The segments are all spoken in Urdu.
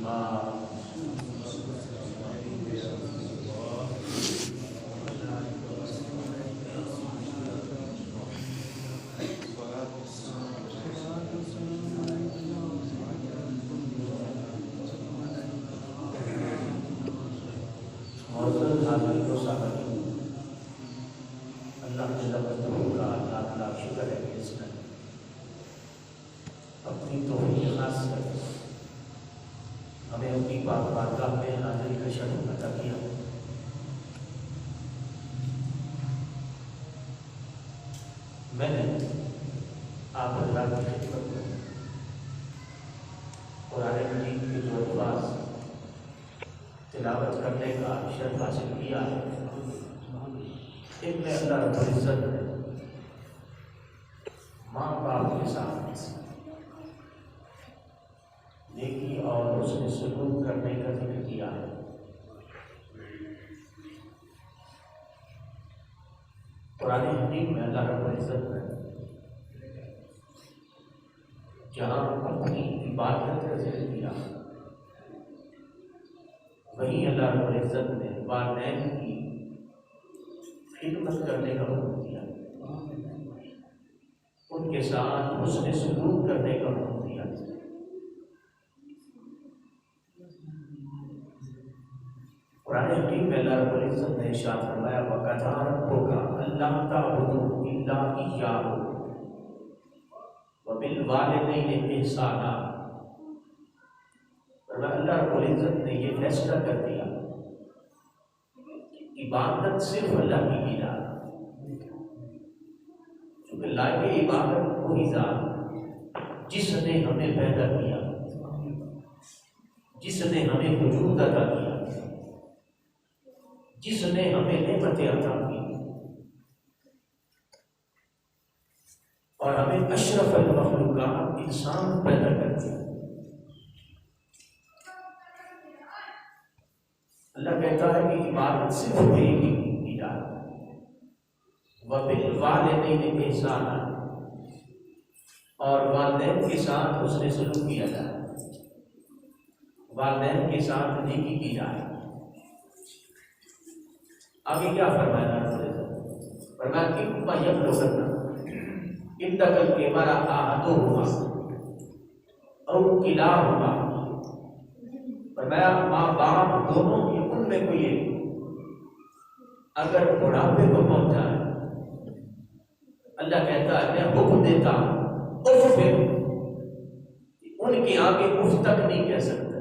اللہ کا لاکھ لاکھ شکر ہے کہ اس نے اپنی توفیق خاص کر ہمیں اپنی پاک بارگاہ میں حاضری کا شرف عطا کیا۔ میں نے آپ حضرات کی خدمت میں قرآن مجید کے جو الفاظ تلاوت کرنے کا شرف حاصل کیا ہے، ان میں اللہ رب العزت نے ماں باپ کے ساتھ نیکی اور اس نے سلوک کرنے کا ذکر کیا ہے۔ قرآن حکیم میں اللہ رب العزت نے جہاں اپنی عبادت کا ذکر کیا، وہیں اللہ رب العزت نے والدین کی خدمت کرنے کا حکم دیا، ان کے ساتھ حسن سلوک کرنے کا حکم دیا۔ قرآن حکیم میں اللہ رب العزت نے ارشاد فرمایا وَقَضَىٰ رَبُّكَ أَلَّا تَعْبُدُوا إِلَّا إِيَّاهُ وَبِالْوَالِدَيْنِ إِحْسَانًا۔ اللہ رب العزت نے یہ فیصلہ کر دیا کہ عبادت صرف اللہ کی جائے، چونکہ لائق عبادت وہی ذات جس نے ہمیں پیدا کیا، جس نے ہمیں وجود عطا کیا، جس نے ہمیں نعمتیں عطا کی اور ہمیں اشرف المخلوقات انسان پیدا کر دیا۔ اللہ کہتا ہے کہ عبادت صرف میری کی جائے، وَبِالْوَالِدَيْنِ إِحْسَانًا، اور والدین کے ساتھ اس نے سلوک کیا جائے، والدین کے ساتھ نیکی کی جائے۔ آگے کیا فرمایا؟ فرمایا إِمَّا يَبْلُغَنَّ عِندَكَ الْكِبَرَ أَحَدُهُمَا أَوْ كِلَاهُمَا، فرمایا ماں باپ دونوں کی ان میں کوئی ایک اگر بڑھاپے کو پہنچائے، اللہ کہتا ہے میں حکم دیتا ہوں اف، پھر ان کے آگے اف تک نہیں کہہ سکتا۔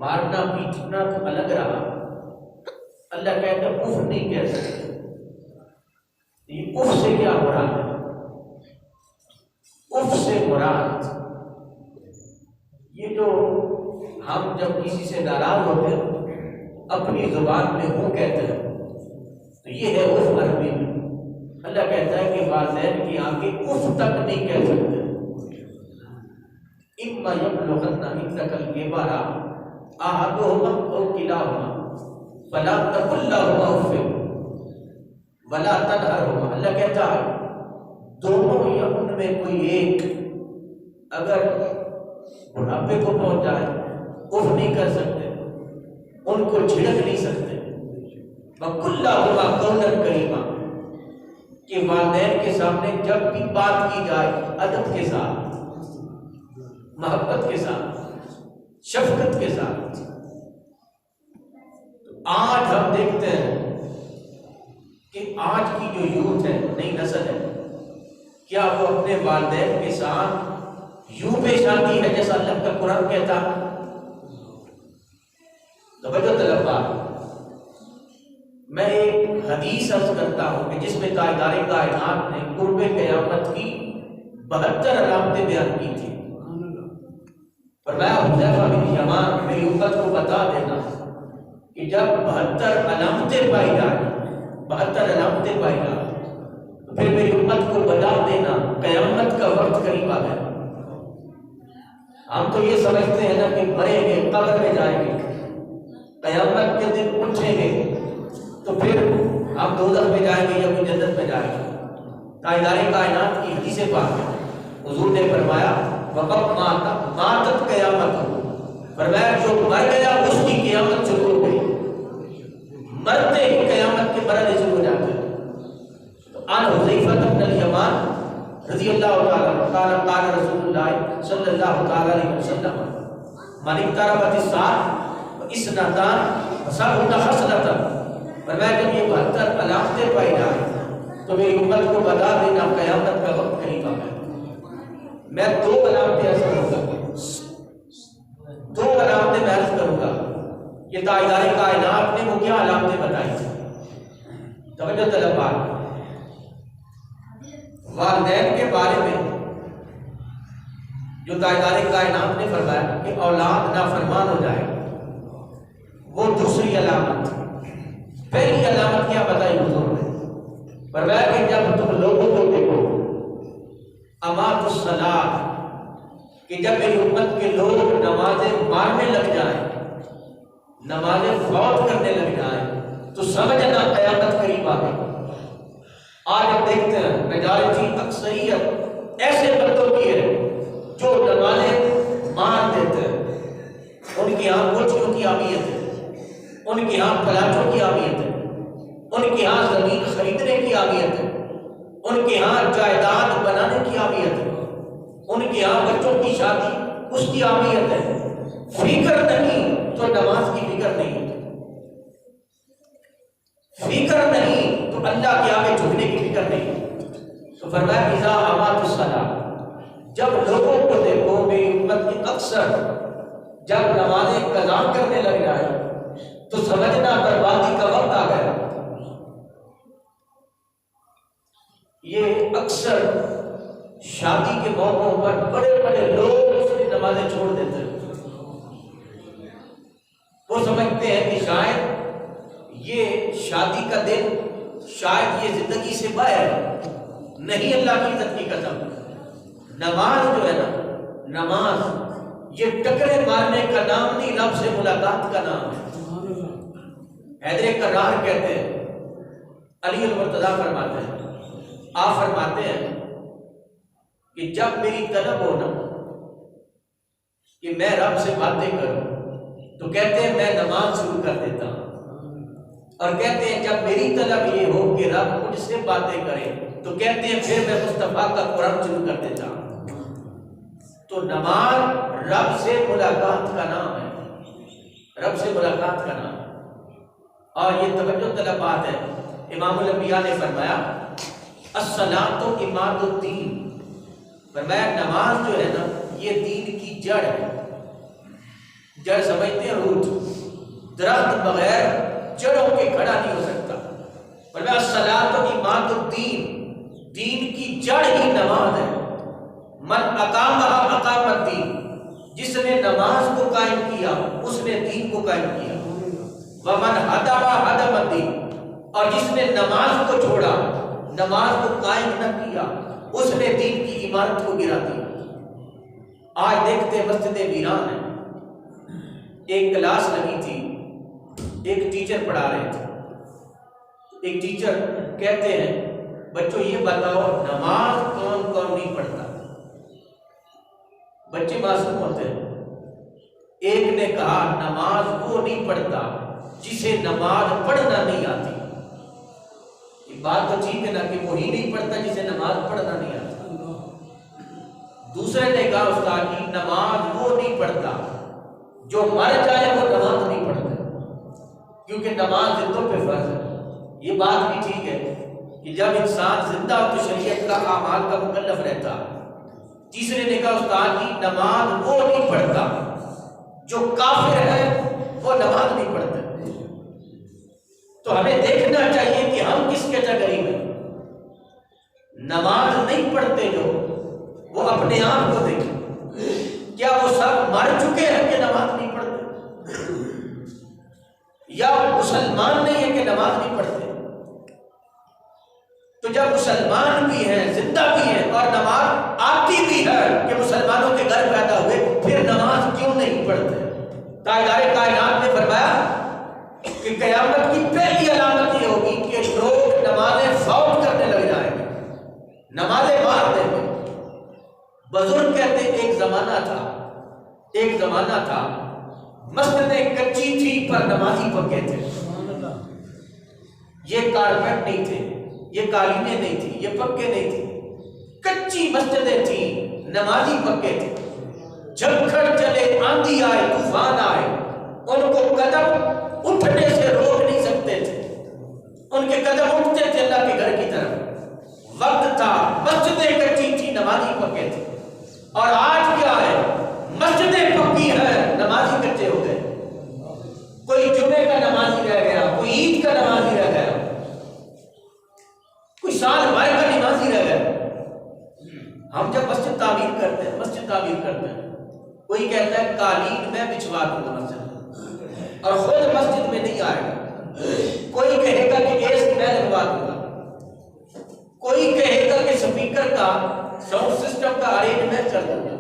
مارنا پیٹنا تو الگ رہا، اللہ کہتا ہے اف نہیں کہہ سکتے۔ یہ اف سے کیا مراد ہے؟ اف سے مراد یہ جو ہم جب کسی سے ناراض ہوتے ہیں اپنی زبان میں ہوں کہتے ہیں، تو یہ ہے اف عربی میں۔ اللہ کہتا ہے کہ والدین کی آنکھیں اف تک نہیں کہہ سکتے۔ إِمَّا يَبْلُغَنَّ عِندَكَ الْكِبَرَ أَحَدُهُمَا أَوْ كِلَاهُمَا فَلَا تَقُل لَّهُمَا أُفٍّ وَلَا تَنْهَرْهُمَا، اللہ کہتا ہے دونوں یا ان میں کوئی ایک اگر بڑھاپے کو پہنچ جائے اف نہیں کر سکتے، ان کو جھڑک نہیں سکتے، وَقُل لَّهُمَا قَوْلًا كَرِيمًا، کہ والدین کے سامنے جب بھی بات کی جائے ادب کے ساتھ، محبت کے ساتھ، شفقت کے ساتھ۔ تو آج ہم دیکھتے ہیں کہ آج کی جو یوتھ ہے، نئی نسل ہے، کیا وہ اپنے والدین کے ساتھ یوں پیش آتی ہے جیسا اللہ کا قرآن کہتا ہے؟ توجہ طلباء، میں ایک حدیث عرض کرتا ہوں کہ جس میں تاجدار کائنات نے قرب قیامت کی 72 علامتیں بیان کی تھی۔ فرمایا حذیفہ بن یمان میری امت کو بتا دینا کہ جب 72 علامتیں پائی جائیں، 72 علامتیں پائی جائیں، تو پھر میری امت کو بتا دینا قیامت کا وقت قریب آ گیا۔ ہم تو یہ سمجھتے ہیں نا کہ مریں گے، قبر میں جائیں گے، قیامت کے دن اٹھیں گے تو پھر ہم دوزخ میں جائیں گے یا کوئی جنت میں جائیں گے۔ تاجدار کائنات کی حدیث پاک ہے، حضور نے فرمایا وقت ماتت قیامت ہو، فرمایا جو مر گیا اس کی قیامت شروع ہو گئی، مرتے ہی قیامت کے مرحلے شروع ہو جاتے ہیں۔ تو عن حذیفہ بن الیمان رضی اللہ تعالیٰ عنہ قال رسول اللہ صلی اللہ تعالیٰ علیہ وسلم من اقتربت الساعۃ واثنتان وسبعون خصلۃ، فرمایا جب یہ 72 علامتیں پائی جائیں تو میری امت کو بتا دینا قیامت کا وقت قریب آ گیا۔ میں 2 علامتیں عرض کروں گا، 2 علامتیں میں عرض کروں گا۔ یہ تاجدار کائنات نے وہ کیا علامتیں بتائی تھیں؟ توجہ طلباء، والدین کے بارے میں جو تاجدار کائنات نے فرمایا کہ اولاد نافرمان ہو جائے، وہ دوسری علامت۔ پہلی علامت کیا بتائی حضور نے؟ فرمایا کہ جب تم لوگوں کو دیکھو امات الصلاۃ، کہ جب میری امت کے لوگ نمازیں مارنے لگ جائیں، نمازیں فوت کرنے لگ جائیں، تو سمجھنا قیامت قریب آ گئی۔ آج ہم دیکھتے ہیں میجارٹی اکثریت ایسے بندوں کی ہے جو نمازیں مان دیتے ہیں، ان کی یہاں کوٹھیوں کی اہمیت ہے، ان کے یہاں پلاٹوں کی اہمیت ہے، ان کے یہاں زمین خریدنے کی اہمیت ہے، ان کے یہاں جائیداد بنانے کی اہمیت ہے، ان کے یہاں بچوں کی شادی اس کی اہمیت ہے۔ فکر نہیں تو نماز کی فکر نہیں، فکر نہیں تو اللہ کے آگے جھکنے کی فکر نہیں۔ تو فرمایا اذا امات الصلاۃ، جب لوگوں کو دیکھو میری امت کی اکثر جب نمازیں قضا کرنے لگ جائے تو سمجھنا بربادی کا وقت آ گیا۔ یہ اکثر شادی کے موقعوں پر بڑے بڑے لوگ اس کی نمازیں چھوڑ دیتے ہیں، وہ سمجھتے ہیں کہ شاید یہ شادی کا دن، شاید یہ زندگی سے باہر ہے۔ نہیں، اللہ کی عزت کی قسم، نماز جو ہے نا، نماز یہ ٹکرے مارنے کا نام نہیں، رب سے ملاقات کا نام ہے۔ حیدر کرار کہتے ہیں، علی المرتضیٰ فرماتے ہیں، آپ فرماتے ہیں کہ جب میری طلب ہو نا کہ میں رب سے باتیں کروں تو کہتے ہیں میں نماز شروع کر دیتا ہوں، اور کہتے ہیں جب میری طلب یہ ہو کہ رب مجھ سے باتیں کرے تو کہتے ہیں پھر میں مصطفیٰ کا قرآن شروع کر دیتا ہوں۔ تو نماز رب سے ملاقات کا نام ہے، رب سے ملاقات کا نام ہے۔ اور یہ توجہ طلب بات ہے، امام الانبیاء نے فرمایا الصلاۃ عماد الدین، فرمایا نماز جو ہے نا یہ دین کی جڑ ہے۔ جڑ سمجھتے ہیں روٹ، درخت بغیر جڑوں کے کھڑا نہیں ہو سکتا۔ فرمایا الصلاۃ عماد الدین، دین کی جڑ ہی نماز ہے۔ من اقامہا اقام الدین، جس نے نماز کو قائم کیا اس نے دین کو قائم کیا۔ ومن ہدمہا ہدم الدین، اور جس نے نماز کو چھوڑا، نماز کو قائم نہ کیا، اس نے دین کی عمارت کو گرا دیا۔ آج دیکھتے مسجد ویران ہے۔ ایک کلاس لگی تھی، ایک ٹیچر پڑھا رہے تھے، ایک ٹیچر کہتے ہیں بچوں یہ بتاؤ نماز کون کون نہیں پڑھتا؟ بچے معصوم ہوتے ہیں۔ ایک نے کہا نماز وہ نہیں پڑھتا جسے نماز پڑھنا نہیں آتی۔ یہ بات تو ٹھیک ہے نا کہ وہی نہیں پڑھتا جسے نماز پڑھنا نہیں آتا۔ دوسرے نے کہا استاد جی نماز وہ نہیں پڑھتا جو مر جائے وہ نماز نہیں پڑھتا، کیونکہ نماز زندوں پہ فرض ہے۔ یہ بات بھی ٹھیک ہے کہ جب انسان زندہ ہو تو شریعت کا اعمال کا مکلف رہتا۔ تیسرے نے کہا استاد جی نماز وہ نہیں پڑھتا جو کافر ہے وہ نماز نہیں پڑھتا۔ تو ہمیں دیکھنا چاہیے کہ ہم کس کیٹیگری میں۔ نماز نہیں پڑھتے جو وہ اپنے آپ کو دیکھیں، کیا وہ سب مر چکے ہیں کہ نماز نہیں پڑھتے، یا مسلمان نہیں ہے کہ نماز نہیں پڑھتے؟ تو جب مسلمان بھی ہیں، زندہ بھی ہیں اور نماز آتی بھی ہے کہ مسلمانوں کے گھر پیدا ہوئے، پھر نماز کیوں نہیں پڑھتے؟ تاجدار کائنات نے فرمایا کہ قیامت کی پہلی علامت یہ ہوگی کہ لوگ نمازیں فوت کرنے لگ جائیں گے، نمازیں مار دیں گے۔ بزرگ کہتے ایک زمانہ تھا مسجدیں کچی تھی پر نمازی پکے تھے. یہ کارپیٹ نہیں تھے، یہ قالینیں نہیں تھی، یہ پکے نہیں تھے، کچی مسجدیں تھیں، نمازی پکے تھے. جھکڑ چلے، آندھی آئے، طوفان آئے، ان کو قدم اٹھنے سے روک نہیں سکتے تھے. ان کے قدم اٹھتے تھے اللہ کے گھر کی طرف. وقت تھا مسجدیں کچی تھی، نمازی پکے تھے. اور آج کیا ہے؟ مسجدیں پکی ہیں، نمازی کچے ہو گئے. کوئی جمعے کا نمازی رہ گیا، کوئی عید کا نمازی رہ گیا، کوئی سال بھر کا نمازی رہ گیا. ہم جب مسجد تعمیر کرتے ہیں کوئی کہتا ہے قالین میں بچھوا دوں گا مسجد، اور خود مسجد میں نہیں آئے گا. کوئی کہے گا کہ ایس میں لگوا دوں گا، کوئی کہے گا کہ سپیکر کا ساؤنڈ سسٹم کا ارینجمنٹ کر دوں گا.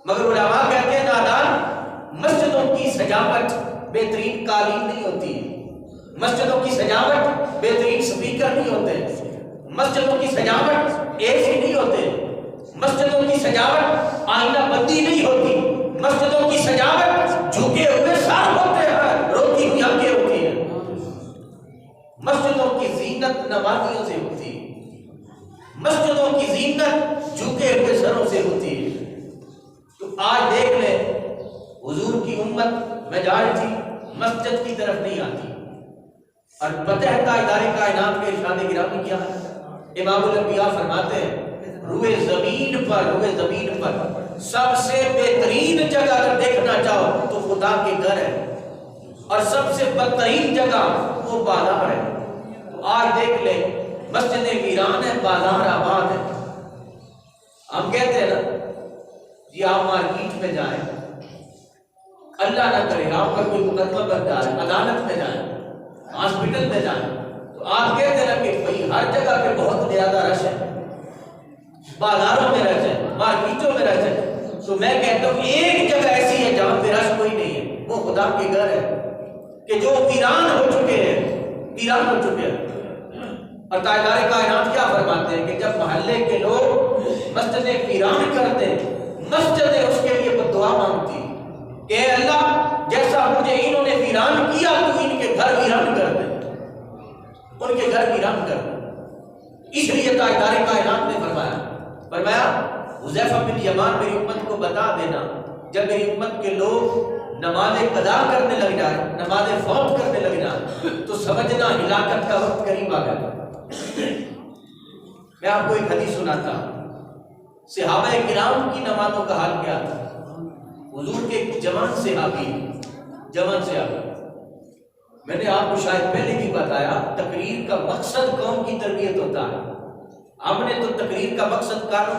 مگر علماء کہتے ہیں نادان، مسجدوں کی سجاوٹ بہترین قالین نہیں ہوتی، مسجدوں کی سجاوٹ بہترین سپیکر نہیں ہوتے، مسجدوں کی سجاوٹ اے سی نہیں ہوتے، مسجدوں کی سجاوٹ آئینہ بندی نہیں ہوتی، مسجدوں کی سجاوٹ جھکے ہوئے سر ہوتے ہیں، روتی ہوئی آنکھیں ہوتی ہیں. مسجدوں کی زینت نمازیوں سے ہوتی ہے، مسجدوں کی زینت جھکے ہوئے سروں سے ہوتی ہے. تو آج دیکھ لیں حضور کی امت میں جا رہی تھی، مسجد کی طرف نہیں آتی. اور پتہ ہے تاجدار کائنات کے ارشاد گرامی کیا ہے؟ امام الانبیاء فرماتے ہیں روئے زمین پر سب سے بہترین جگہ اگر دیکھنا چاہو تو خدا کے گھر ہے، اور سب سے بدترین جگہ وہ بازار ہے. تو آج دیکھ لیں مسجدیں ویران ہے، بازار آباد ہے. ہم کہتے ہیں نا جی آپ مارکیٹ میں جائیں، اللہ نہ کرے آپ کا کوئی مقدمہ بن جائے، عدالت میں جائیں، ہاسپٹل میں جائیں، تو آپ کہتے ہیں نا کہ بھئی ہر جگہ پہ بہت زیادہ رش ہے، بازاروں میں رش ہے، مارکیٹوں میں رش ہے. تو میں کہتا ہوں ایک جگہ ایسی ہے جہاں پہ رش کوئی نہیں ہے، وہ خدا کے گھر ہے کہ جو ویران ہو چکے ہیں. اور تاجدار کائنات کیا فرماتے ہیں کہ جب محلے کے لوگ مسجدیں ویران کرتے ہیں، مسجدیں اس کے لیے بدعا مانگتی کہ اے اللہ جیسا مجھے انہوں نے ویران کیا تو ان کے گھر ویران کر دے، ان کے گھر ویران کر دے. اس لیے تاجدار کائنات نے فرمایا حذیفہ بن یمان میری امت کو بتا دینا جب میری امت کے لوگ نماز قضا کرنے لگ جائے، نماز فوت کرنے لگ جائے تو سمجھنا ہلاکت کا وقت قریب آ گیا. میں آپ کو ایک حدیث سناتا ہوں. صحابہ کرام کی نمازوں کا حال کیا تھا؟ حضور کے جوان صحابی، میں نے آپ کو شاید پہلے بھی بتایا تقریر کا مقصد قوم کی تربیت ہوتا ہے. ہم نے تو تقریر کا مقصد قانون